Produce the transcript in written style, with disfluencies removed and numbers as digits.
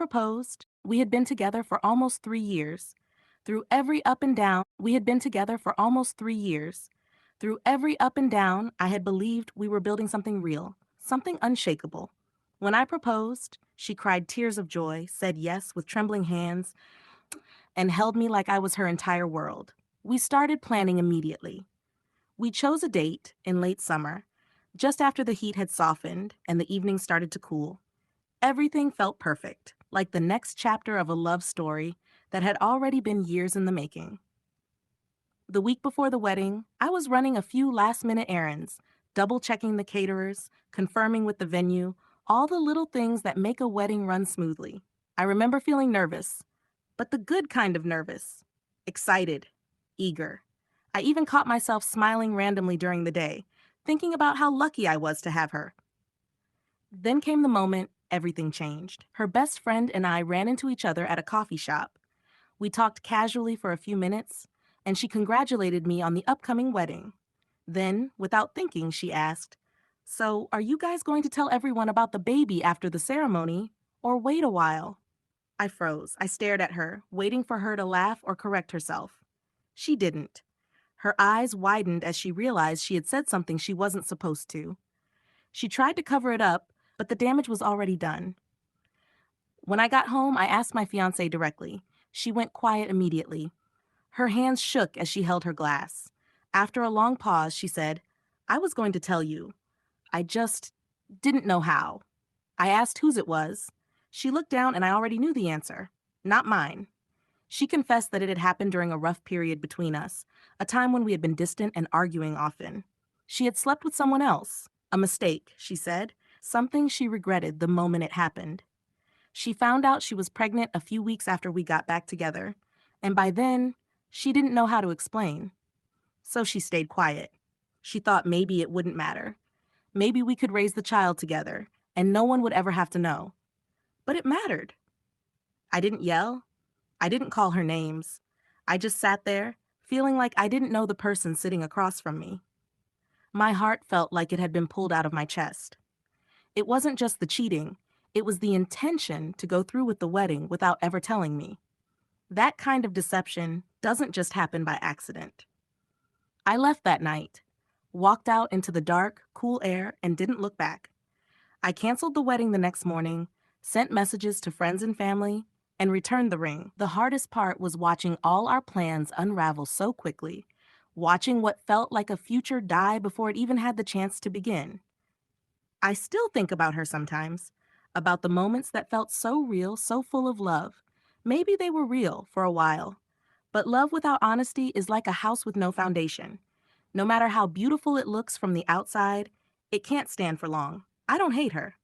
proposed, we had been together for almost 3 years. Through every up and down, we had been together for almost 3 years. Through every up and down, I had believed we were building something real, something unshakable. When I proposed, she cried tears of joy, said yes with trembling hands, and held me like I was her entire world. We started planning immediately. We chose a date in late summer, just after the heat had softened and the evening started to cool. Everything felt perfect, like the next chapter of a love story that had already been years in the making. The week before the wedding, I was running a few last-minute errands, double-checking the caterers, confirming with the venue, all the little things that make a wedding run smoothly. I remember feeling nervous, but the good kind of nervous. Excited, eager. I even caught myself smiling randomly during the day, thinking about how lucky I was to have her. Then came the moment everything changed. Her best friend and I ran into each other at a coffee shop. We talked casually for a few minutes, and she congratulated me on the upcoming wedding. Then, without thinking, she asked, "So, are you guys going to tell everyone about the baby after the ceremony, or wait a while?" I froze. I stared at her, waiting for her to laugh or correct herself. She didn't. Her eyes widened as she realized she had said something she wasn't supposed to. She tried to cover it up, but the damage was already done. When I got home, I asked my fiancé directly. She went quiet immediately. Her hands shook as she held her glass. After a long pause, she said, "I was going to tell you. I just didn't know how." I asked whose it was. She looked down and I already knew the answer. Not mine. She confessed that it had happened during a rough period between us, a time when we had been distant and arguing often. She had slept with someone else. A mistake, she said. Something she regretted the moment it happened. She found out she was pregnant a few weeks after we got back together, and by then, she didn't know how to explain. So she stayed quiet. She thought maybe it wouldn't matter. Maybe we could raise the child together, and no one would ever have to know. But it mattered. I didn't yell. I didn't call her names. I just sat there, feeling like I didn't know the person sitting across from me. My heart felt like it had been pulled out of my chest. It wasn't just the cheating, it was the intention to go through with the wedding without ever telling me. That kind of deception doesn't just happen by accident. I left that night, walked out into the dark, cool air, and didn't look back. I canceled the wedding the next morning, sent messages to friends and family, and returned the ring. The hardest part was watching all our plans unravel so quickly, watching what felt like a future die before it even had the chance to begin. I still think about her sometimes, about the moments that felt so real, so full of love. Maybe they were real for a while, but love without honesty is like a house with no foundation. No matter how beautiful it looks from the outside, it can't stand for long. I don't hate her.